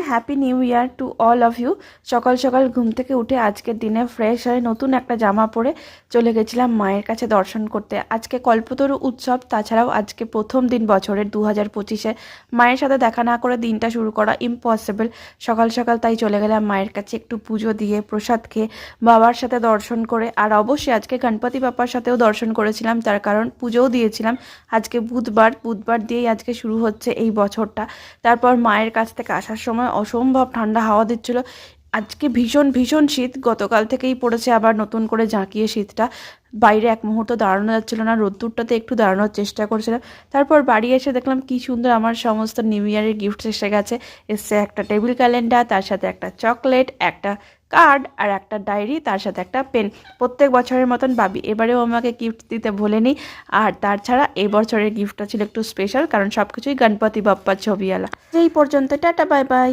Happy new year to all of you. সকাল সকাল ঘুম থেকে উঠে আজকের দিনে ফ্রেশ হয়ে নতুন একটা জামা পরে চলে গেছিলাম মায়ের কাছে দর্শন করতে। আজকে কল্পতরু উৎসব, তাছাড়াও আজকে প্রথম দিন বছরের 2025-এ। মায়ের সাথে দেখা না করে দিনটা শুরু করা ইম্পসিবল। সকাল সকাল তাই চলে গেলাম মায়ের কাছে, একটু পুজো দিয়ে প্রসাদ খেয়ে বাবার সাথে দর্শন করে। আর অবশ্যই আজকে গণপতি বাপ্পার সাথেও দর্শন করেছিলাম, তার কারণ পুজোও দিয়েছিলাম। আজকে বুধবার দিয়েই আজকে শুরু হচ্ছে এই বছরটা। তারপর মায়ের কাছ থেকে আসার সময় অসম্ভব ঠান্ডা হাওয়া দিচ্ছিল। আজকে ভীষণ ভীষণ শীত, গতকাল থেকেই পড়েছে আবার নতুন করে জাঁকিয়ে শীতটা। বাইরে এক মুহূর্ত দাঁড়ানো যাচ্ছিল না, রোদ্দুরটাতে একটু দাঁড়ানোর চেষ্টা করছিলাম। তারপর বাড়ি এসে দেখলাম কি সুন্দর আমার সমস্ত নিউ ইয়ারের গিফট এসে গেছে। এসছে একটা টেবিল ক্যালেন্ডার, তার সাথে একটা চকলেট, একটা কার্ড আর একটা ডায়েরি, তার সাথে একটা পেন। প্রত্যেক বছরের মতন ভাবি এবারেও আমাকে গিফট দিতে ভোলেনি। আর তাছাড়া এই বছরের গিফটটা ছিল একটু স্পেশাল, কারণ সব কিছুই গণপতি বাপ্পার ছবিওয়ালা। এই পর্যন্ত, টাটা বাই বাই।